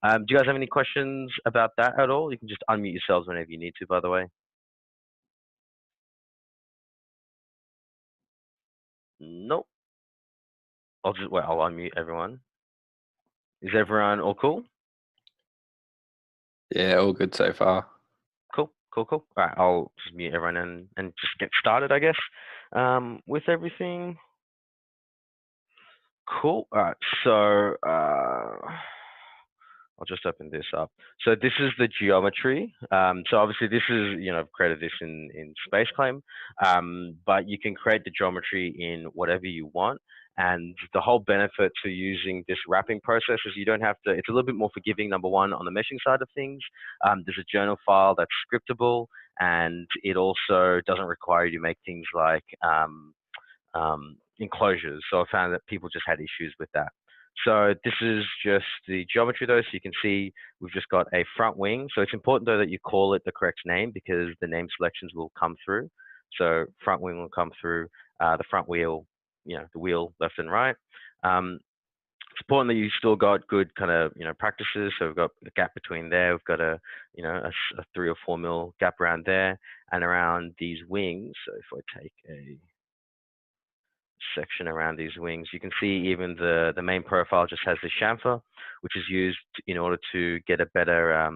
Do you guys have any questions about that at all? You can just unmute yourselves whenever you need to, by the way. Nope. I'll unmute everyone. Is everyone all cool? Yeah, all good so far. Cool. All right, I'll just mute everyone and just get started, I guess, with everything. Cool. All right, so I'll just open this up. So this is the geometry. So obviously this is, I've created this in SpaceClaim, but you can create the geometry in whatever you want. And the whole benefit to using this wrapping process is you don't have to, it's a little bit more forgiving, number one, on the meshing side of things. There's a journal file that's scriptable, and it also doesn't require you to make things like enclosures. So I found that people just had issues with that. So this is just the geometry though. So you can see we've just got a front wing. So it's important though that you call it the correct name because the name selections will come through. So front wing will come through, the front wheel, the wheel left and right. It's important that you still got good kind of, practices. So we've got a gap between there. We've got a 3 or 4 mil gap around there and around these wings. So if I take a section around these wings, you can see even the main profile just has the chamfer, which is used in order to get a better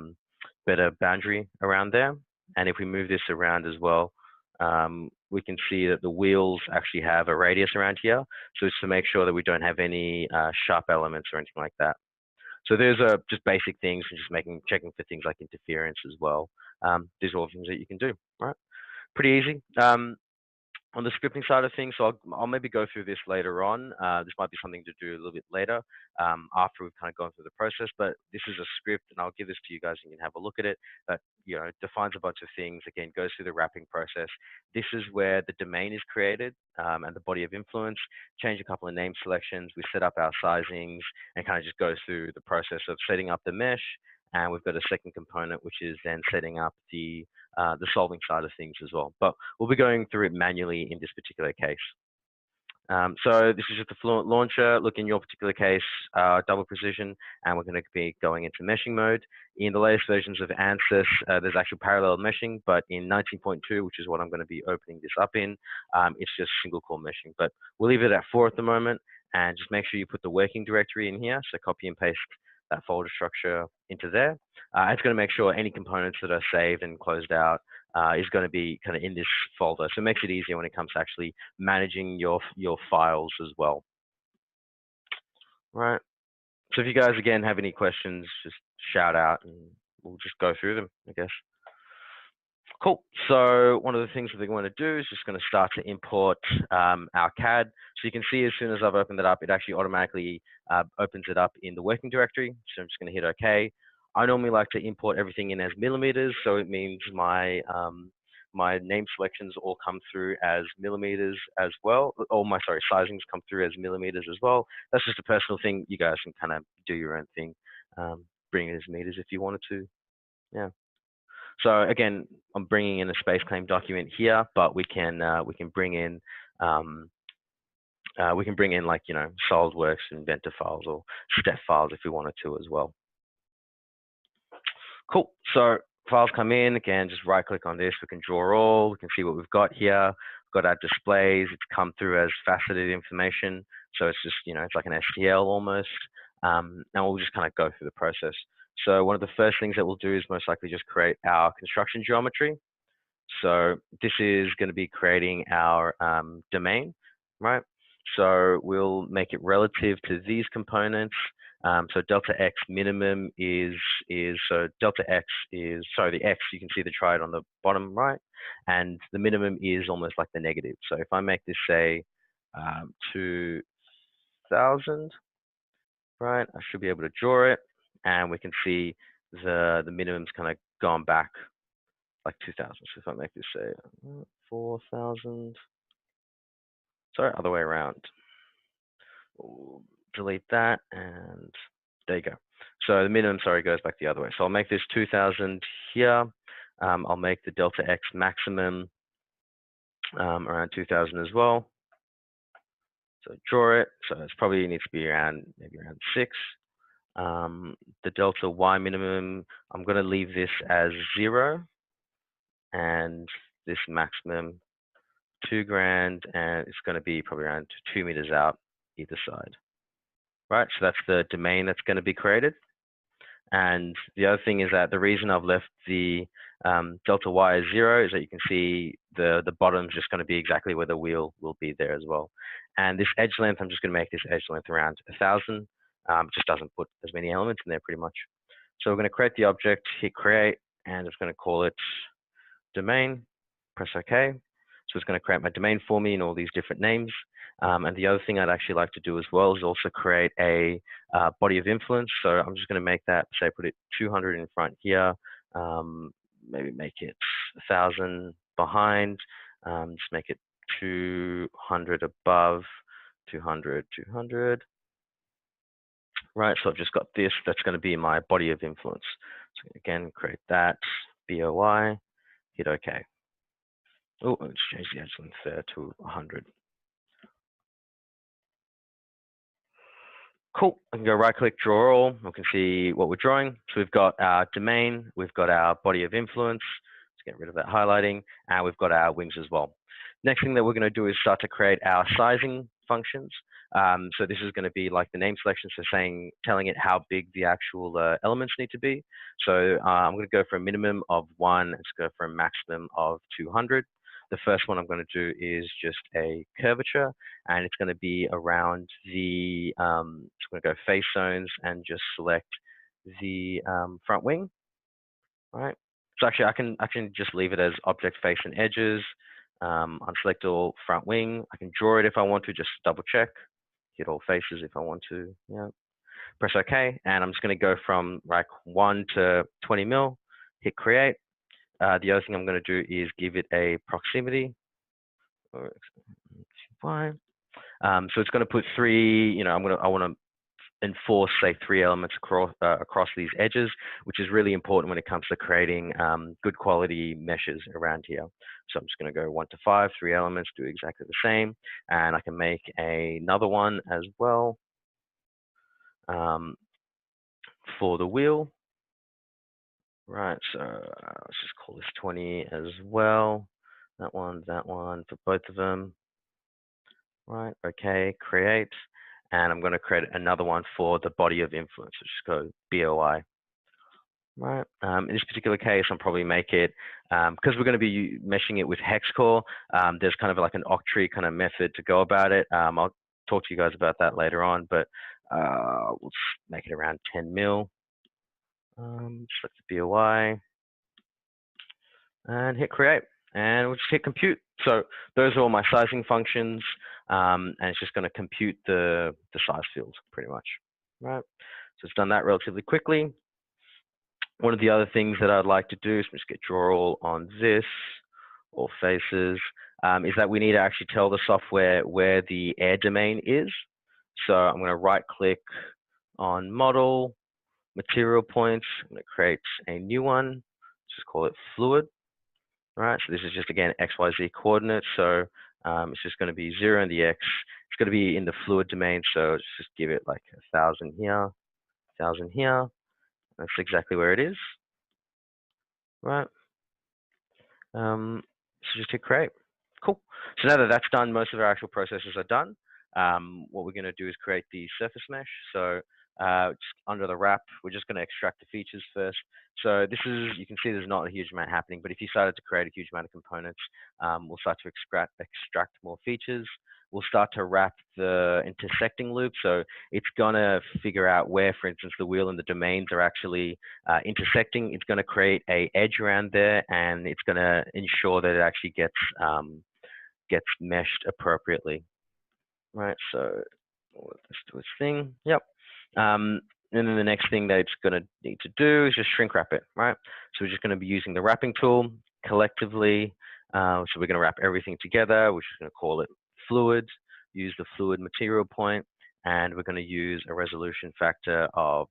boundary around there. And if we move this around as well, we can see that the wheels actually have a radius around here. So it's to make sure that we don't have any sharp elements or anything like that. So there's just basic things and just checking for things like interference as well. These are all things that you can do, right? Pretty easy. On the scripting side of things, so I'll maybe go through this later on. This might be something to do a little bit later after we've kind of gone through the process, but this is a script and I'll give this to you guys and you can have a look at it. That, defines a bunch of things, again, goes through the wrapping process. This is where the domain is created and the body of influence, change a couple of name selections, we set up our sizings and kind of just goes through the process of setting up the mesh. And we've got a second component, which is then setting up the solving side of things as well. But we'll be going through it manually in this particular case. So this is just the Fluent launcher. Look, in your particular case, double precision, and we're going to be going into meshing mode. In the latest versions of ANSYS, there's actual parallel meshing, but in 19.2, which is what I'm going to be opening this up in, it's just single core meshing. But we'll leave it at 4 at the moment, and just make sure you put the working directory in here. So copy and paste that folder structure into there. It's going to make sure any components that are saved and closed out is going to be kind of in this folder. So it makes it easier when it comes to actually managing your files as well. Right. So if you guys, again, have any questions, just shout out and we'll just go through them, I guess. Cool. So one of the things that we want to do is just going to start to import our CAD. So you can see as soon as I've opened it up, it actually automatically opens it up in the working directory. So I'm just going to hit OK. I normally like to import everything in as millimeters. So it means my my name selections all come through as millimeters as well. Or my, sizings come through as millimeters as well. That's just a personal thing. You guys can kind of do your own thing. Bring it as meters if you wanted to. Yeah. So again, I'm bringing in a SpaceClaim document here, but we can bring in like SolidWorks Inventor files or step files if we wanted to as well. Cool. So files come in, again, just right click on this. We can draw all. We can see what we've got here. We've got our displays. It's come through as faceted information. So it's just, it's like an STL almost. And we'll just kind of go through the process. So one of the first things that we'll do is most likely just create our construction geometry. So this is going to be creating our domain, right? So we'll make it relative to these components. So delta X minimum is so delta X is, the X, you can see the triad on the bottom right, and the minimum is almost like the negative. So if I make this say 2000, right, I should be able to draw it, and we can see the minimum's kind of gone back like 2000. So if I make this say 4000, sorry, other way around. We'll delete that, and there you go. So the minimum, goes back the other way. So I'll make this 2000 here. I'll make the delta X maximum around 2000 as well. So draw it. So it's probably needs to be around maybe around 6. The delta Y minimum, I'm going to leave this as 0, and this maximum 2 grand, and it's going to be probably around 2 meters out either side. Right, so that's the domain that's going to be created. And the other thing is that the reason I've left the delta Y as 0 is that you can see the bottom's just going to be exactly where the wheel will be there as well. And this edge length, I'm just going to make this edge length around 1,000. It just doesn't put as many elements in there pretty much. So we're going to create the object, hit create, and it's going to call it domain, press OK. So it's going to create my domain for me in all these different names. And the other thing I'd actually like to do as well is also create a body of influence. So I'm just going to make that, say, put it 200 in front here, maybe make it 1,000 behind, just make it 200 above, 200, 200. Right, so I've just got this, that's going to be my body of influence. So again, create that, BOI, hit OK. Oh, let's change the edge length there to 100. Cool, I can go right click, draw all. We can see what we're drawing. So we've got our domain, we've got our body of influence. Let's get rid of that highlighting, and we've got our wings as well. Next thing that we're going to do is start to create our sizing functions. So this is going to be like the name selection, so telling it how big the actual elements need to be. So I'm going to go for a minimum of 1, let's go for a maximum of 200. The first one I'm going to do is just a curvature, and it's going to be around the, I'm going to go face zones and just select the front wing. All right. So actually, I can just leave it as object face and edges. Unselect all front wing. I can draw it if I want to, just double check. Hit all faces if I want to. Yeah. Press OK, and I'm just going to go from like 1 to 20 mil. Hit create. The other thing I'm going to do is give it a proximity. So it's going to put 3. I want to enforce, say, 3 elements across these edges, which is really important when it comes to creating good quality meshes around here. So I'm just going to go 1 to 5, 3 elements, do exactly the same, and I can make another one as well for the wheel. Right, so let's just call this 20 as well. That one for both of them. Right, okay, create. And I'm going to create another one for the body of influence. So just go BOI. Right. In this particular case, I'll probably make it, because we're going to be meshing it with hex core, there's kind of like an octree kind of method to go about it. I'll talk to you guys about that later on, but we'll make it around 10 mil. Select the BOI and hit create, and we'll just hit compute. So those are all my sizing functions, and it's just going to compute the size fields pretty much. Right. So it's done that relatively quickly. One of the other things that I'd like to do is just get draw all on this, all faces, is that we need to actually tell the software where the air domain is. So I'm going to right click on model, material points. I'm going to create a new one, just call it fluid. All right, so this is just, again, XYZ coordinates. So it's just going to be 0 in the X. It's going to be in the fluid domain. So let's just give it like 1,000 here, 1,000 here. That's exactly where it is. Right. So just hit create. Cool. So now that that's done, most of our actual processes are done. What we're going to do is create the surface mesh. So just under the wrap, we're just going to extract the features first. So this is, you can see there's not a huge amount happening, but if you started to create a huge amount of components, we'll start to extract more features. We'll start to wrap the intersecting loop. So it's going to figure out where, for instance, the wheel and the domains are actually intersecting. It's going to create an edge around there, and it's going to ensure that it actually gets meshed appropriately. Right, so let's do its thing. Yep. And then the next thing that it's going to need to do is just shrink wrap it, right? So we're just going to be using the wrapping tool collectively. So we're going to wrap everything together. We're just going to call it fluid, use the fluid material point, and we're going to use a resolution factor of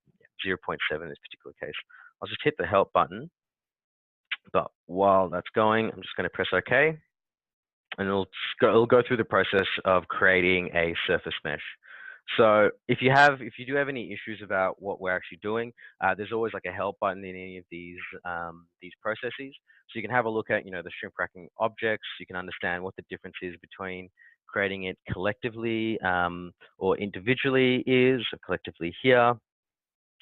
0.7 in this particular case. I'll just hit the help button. But while that's going, I'm just going to press OK. And it'll go through the process of creating a surface mesh. So if you do have any issues about what we're actually doing, there's always like a help button in any of these processes. So you can have a look at, the shrink wracking objects. You can understand what the difference is between creating it collectively or individually is. So collectively here,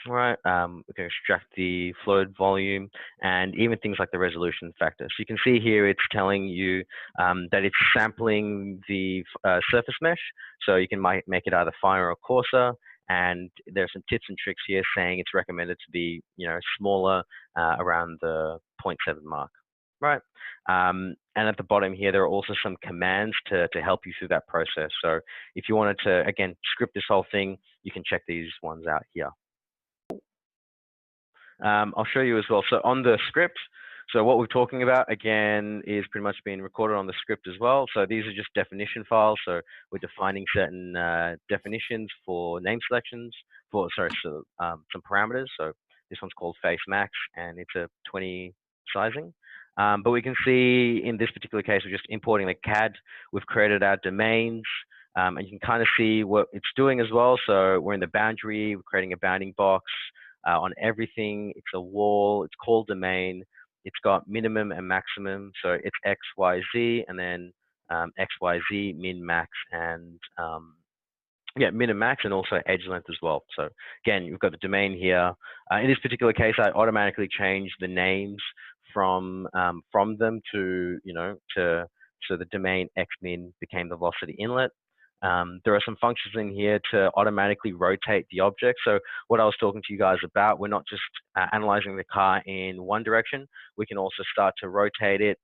right? We can extract the fluid volume and even things like the resolution factor. So you can see here it's telling you that it's sampling the surface mesh. So you can make it either finer or coarser. And there's some tips and tricks here saying it's recommended to be, smaller around the 0.7 mark, right? And at the bottom here, there are also some commands to help you through that process. So if you wanted to, again, script this whole thing, you can check these ones out here. I'll show you as well. So on the script, so what we're talking about, again, is pretty much being recorded on the script as well. So these are just definition files. So we're defining certain definitions for name selections, some parameters. So this one's called face max, and it's a 20 sizing. But we can see in this particular case, we're just importing the CAD. We've created our domains. And you can kind of see what it's doing as well. So we're in the boundary, we're creating a bounding box. On everything, it's a wall, it's called domain, it's got minimum and maximum, so it's X, Y, Z, and then X, Y, Z, min, max, and min and max, and also edge length as well. So again, you've got the domain here. In this particular case, I automatically changed the names from them to, so the domain X min became the velocity inlet. There are some functions in here to automatically rotate the object. So what I was talking to you guys about, we're not just analyzing the car in one direction. We can also start to rotate it.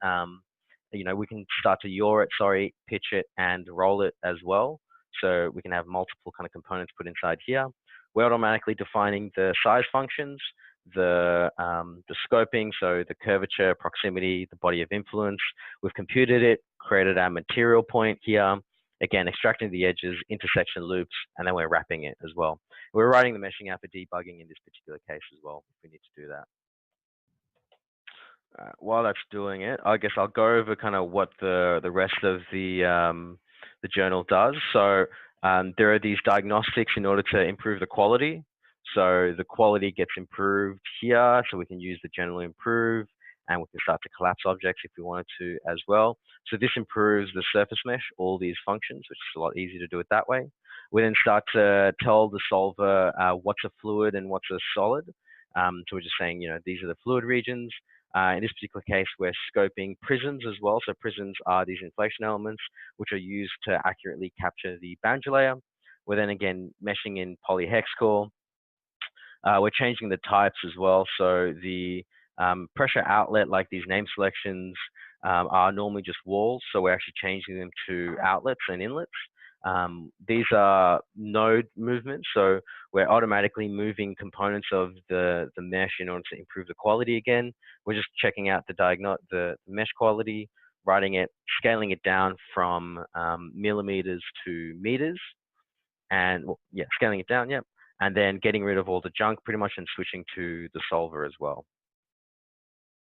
We can start to yaw it, pitch it, and roll it as well. So we can have multiple kind of components put inside here. We're automatically defining the size functions, the scoping, so the curvature, proximity, the body of influence. We've computed it, created our material point here. Again, extracting the edges, intersection loops, and then we're wrapping it as well. We're writing the meshing out for debugging in this particular case as well, if we need to do that. While that's doing it, I guess I'll go over kind of what the rest of the journal does. So there are these diagnostics in order to improve the quality. So the quality gets improved here, so we can use the general improve, and we can start to collapse objects if we wanted to as well. So this improves the surface mesh, all these functions, which is a lot easier to do it that way. We then start to tell the solver what's a fluid and what's a solid. So we're just saying, these are the fluid regions. In this particular case, we're scoping prisms as well. So prisms are these inflation elements, which are used to accurately capture the boundary layer. We're then again meshing in polyhex core. We're changing the types as well. So the pressure outlet, like these name selections, are normally just walls. So we're actually changing them to outlets and inlets. These are node movements. So we're automatically moving components of the mesh in order to improve the quality again. We're just checking out the mesh quality, writing it, scaling it down from millimeters to meters. And scaling it down, and then getting rid of all the junk pretty much and switching to the solver as well.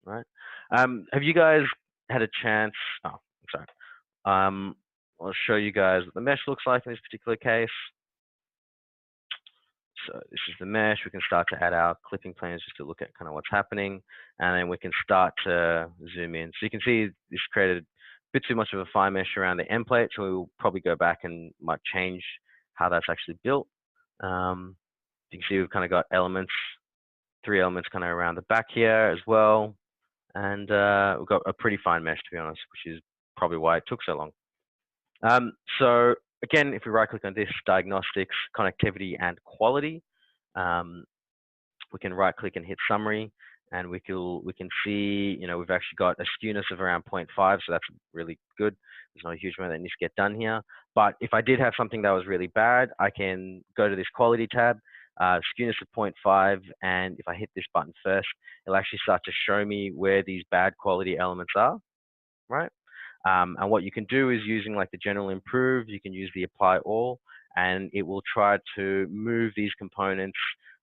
Right? Have you guys had a chance? Oh, I'm sorry. I'll show you guys what the mesh looks like in this particular case. So this is the mesh. We can start to add our clipping planes just to look at kind of what's happening, and then we can start to zoom in. So you can see this created a bit too much of a fine mesh around the end plate, so we'll probably go back and might change how that's actually built. You can see we've kind of got elements, 3 elements kind of around the back here as well. And we've got a pretty fine mesh, to be honest, which is probably why it took so long. So again, if we right click on this, diagnostics, connectivity, and quality, we can right click and hit summary, and we can see, we've actually got a skewness of around 0.5, so that's really good. There's not a huge amount that needs to get done here. But if I did have something that was really bad, I can go to this quality tab, skewness of 0.5, and if I hit this button first, it'll actually start to show me where these bad quality elements are, right? And what you can do is using like the general improve, you can use the apply all, and it will try to move these components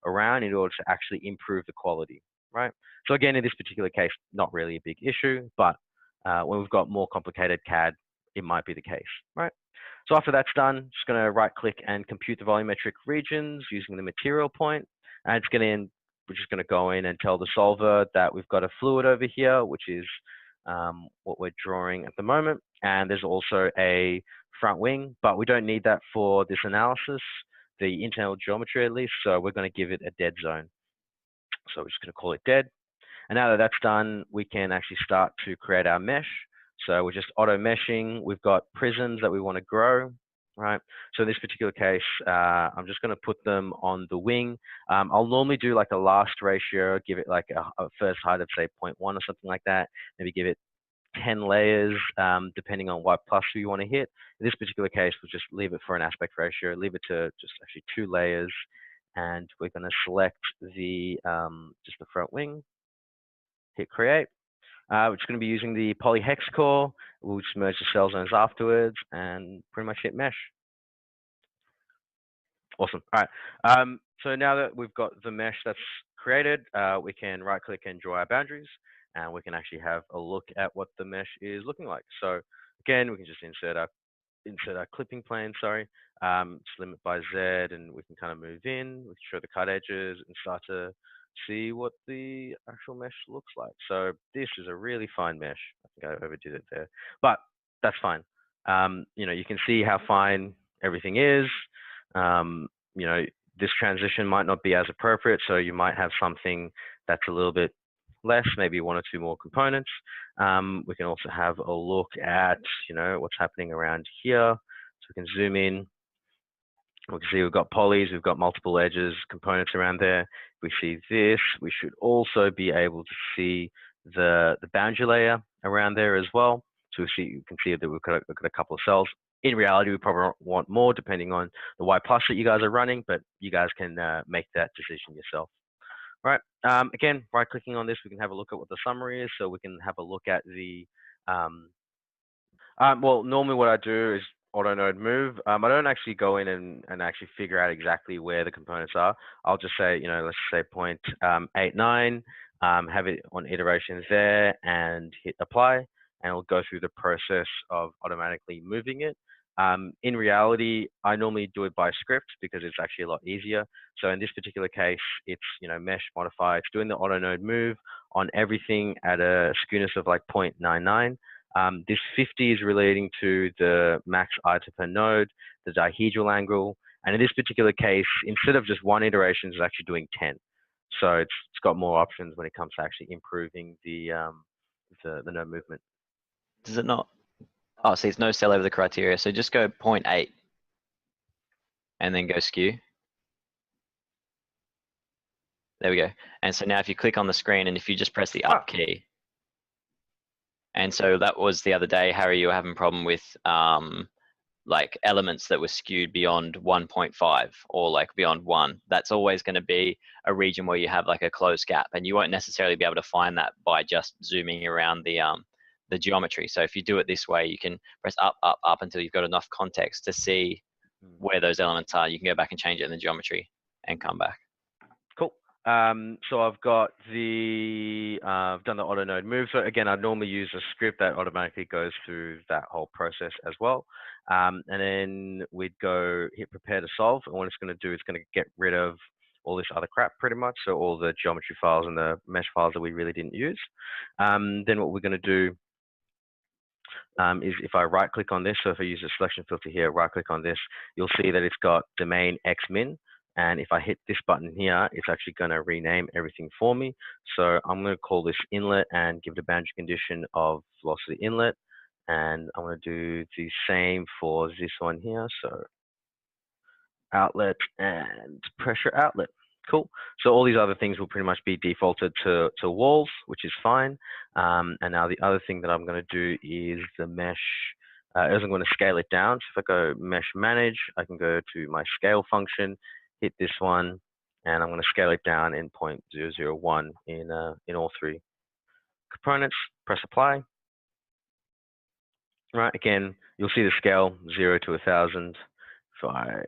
around in order to actually improve the quality, right? So again, in this particular case, not really a big issue, but when we've got more complicated CAD, it might be the case, right? So after that's done, just going to right click and compute the volumetric regions using the material point. And we're just going to go in and tell the solver that we've got a fluid over here, which is what we're drawing at the moment. And there's also a front wing, but we don't need that for this analysis, the internal geometry at least. So we're going to give it a dead zone. So we're just going to call it dead. And now that that's done, we can actually start to create our mesh. So we're just auto meshing. We've got prisms that we want to grow, right? So in this particular case, I'm just going to put them on the wing. I'll normally do like a last ratio, give it like a first height of say 0.1 or something like that. Maybe give it 10 layers, depending on what cluster you want to hit. In this particular case, we'll just leave it for an aspect ratio, leave it to just actually 2 layers. And we're going to select the just the front wing, hit create. We're just going to be using the polyhex core. We'll just merge the cell zones afterwards and pretty much hit mesh. Awesome. All right. So now that we've got the mesh that's created, we can right click and draw our boundaries, and we can actually have a look at what the mesh is looking like. So again, we can just insert our clipping plane, just limit by Z, and we can kind of move in, we can show the cut edges and start to see what the actual mesh looks like. So this is a really fine mesh. I think I overdid it there, but that's fine. You can see how fine everything is. This transition might not be as appropriate, so you might have something that's a little bit less, maybe 1 or 2 more components. We can also have a look at, what's happening around here. So we can zoom in. We can see we've got polys, we've got multiple edges, components around there. If we see this, we should also be able to see the boundary layer around there as well. So you can see that we've got a couple of cells. In reality, we probably want more depending on the Y+ that you guys are running, but you guys can make that decision yourself. Right. Again, right clicking on this, we can have a look at what the summary is. So we can have a look at the, well, normally what I do is auto node move. I don't actually go in and actually figure out exactly where the components are. I'll just say, let's say 0.89, have it on iterations there and hit apply, and it'll go through the process of automatically moving it. In reality, I normally do it by script because it's actually a lot easier. So in this particular case, it's mesh modify. It's doing the auto node move on everything at a skewness of like 0.99. This 50 is relating to the max ITA per node, the dihedral angle, and in this particular case, instead of just 1 iteration, it's actually doing 10. So it's got more options when it comes to actually improving the node movement. Does it not? Oh, see, it's no cell over the criteria. So just go 0.8 and then go skew. There we go. And so now if you click on the screen and if you just press the up key. And so that was the other day, Harry, you were having a problem with like elements that were skewed beyond 1.5 or like beyond 1. That's always going to be a region where you have like a closed gap, and you won't necessarily be able to find that by just zooming around the geometry. So if you do it this way, you can press up, up, up until you've got enough context to see where those elements are. You can go back and change it in the geometry and come back. Cool. So I've got I've done the auto node move. So again, I'd normally use a script that automatically goes through that whole process as well. And then we'd go hit prepare to solve. And what it's going to do is going to get rid of all this other crap pretty much. So all the geometry files and the mesh files that we really didn't use. Then what we're going to do is if I right click on this, so if I use the selection filter here, right click on this, you'll see that it's got domain xmin. And if I hit this button here, it's actually going to rename everything for me. So I'm going to call this inlet and give it a boundary condition of velocity inlet. And I'm going to do the same for this one here. So outlet and pressure outlet. Cool. So all these other things will pretty much be defaulted to walls, which is fine. And now the other thing that I'm going to do is the mesh. I'm going to scale it down. So if I go mesh manage, I can go to my scale function, hit this one, and I'm going to scale it down in 0.001 in all 3 components. Press apply. Right, again, you'll see the scale 0 to 1,000. So I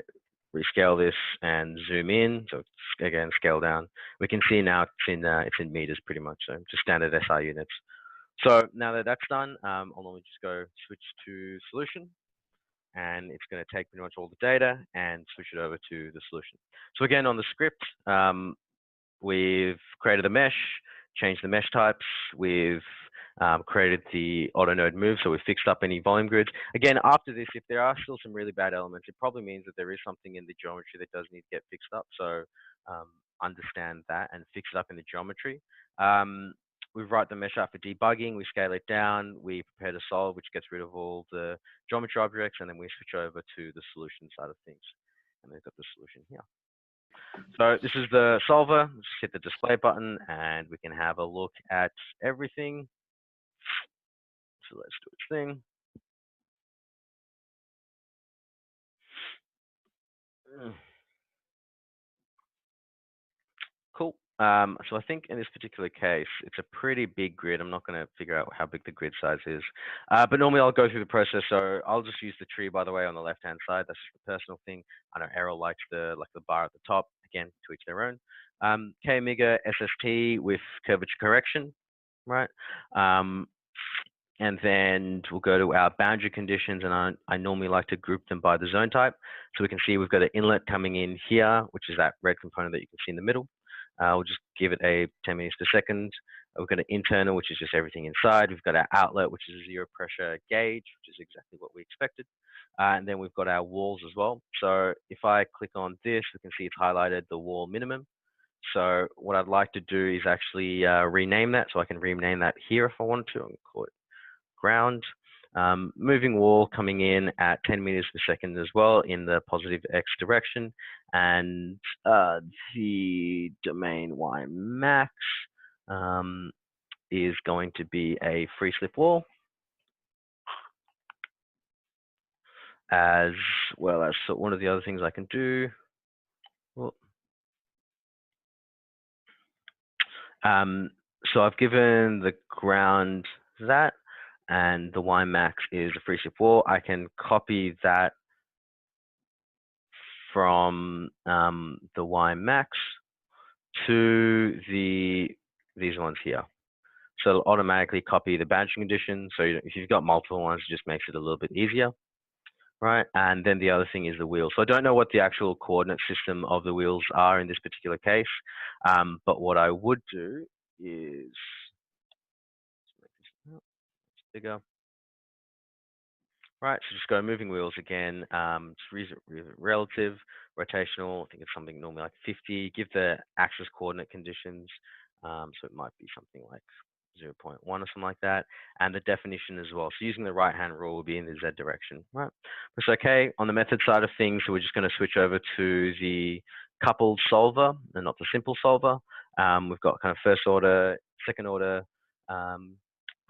rescale this and zoom in. So again, scale down. We can see now it's in meters pretty much. So just standard SI units. So now that that's done, I'll normally just go switch to solution. and it's going to take pretty much all the data and switch it over to the solution. So again, on the script, we've created the mesh, changed the mesh types, we've created the auto node move, so we've fixed up any volume grids. Again, after this, if there are still some really bad elements, it probably means that there is something in the geometry that does need to get fixed up. So understand that and fix it up in the geometry. We write the mesh out for debugging, we scale it down, we prepare to solve, which gets rid of all the geometry objects, and then we switch over to the solution side of things. And we've got the solution here. So this is the solver. Just hit the display button and we can have a look at everything. So let's do its thing. Cool. So I think in this particular case, it's a pretty big grid. I'm not going to figure out how big the grid size is. But normally I'll go through the process. So I'll just use the tree, by the way, on the left-hand side. That's just a personal thing. I know Errol likes the bar at the top. Again, to each their own. K-Omega SST with curvature correction, right? And then we'll go to our boundary conditions, and I normally like to group them by the zone type. So we can see we've got an inlet coming in here, which is that red component that you can see in the middle. We'll just give it a 10 meters per second. We've got an internal, which is just everything inside. We've got our outlet, which is a zero pressure gauge, which is exactly what we expected. And then we've got our walls as well. So if I click on this, we can see it's highlighted the wall minimum. So what I'd like to do is actually rename that. So I can rename that here if I want to. I'm going to call it ground. Moving wall coming in at 10 meters per second as well in the positive X direction. And the domain Y max is going to be a free slip wall, as well as so one of the other things I can do. So I've given the ground that, and the Y max is a free slip wall. I can copy that from the Y max to these ones here. So it'll automatically copy the boundary condition. So if you've got multiple ones, it just makes it a little bit easier, right? And then the other thing is the wheels. So I don't know what the actual coordinate system of the wheels are in this particular case, but what I would do is bigger. Right, so just go moving wheels again, relative, rotational, I think it's something normally like 50, give the axis coordinate conditions, so it might be something like 0.1 or something like that, and the definition as well. So using the right-hand rule will be in the Z direction, right? It's okay. On the method side of things, so we're just going to switch over to the coupled solver and not the simple solver. We've got kind of first order, second order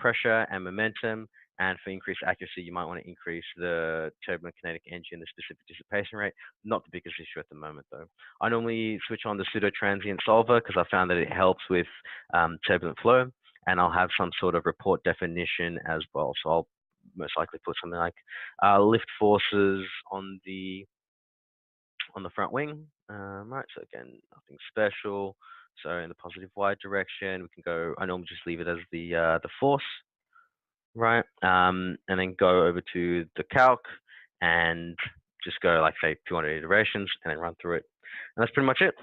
pressure and momentum. And for increased accuracy, you might want to increase the turbulent kinetic energy and the specific dissipation rate. Not the biggest issue at the moment, though. I normally switch on the pseudo-transient solver because I found that it helps with turbulent flow. And I'll have some sort of report definition as well. So I'll most likely put something like lift forces on the front wing. Right, so again, nothing special. So in the positive Y direction, we can go, I normally just leave it as the force. Right, and then go over to the calc and just go like say 200 iterations and then run through it. And that's pretty much it.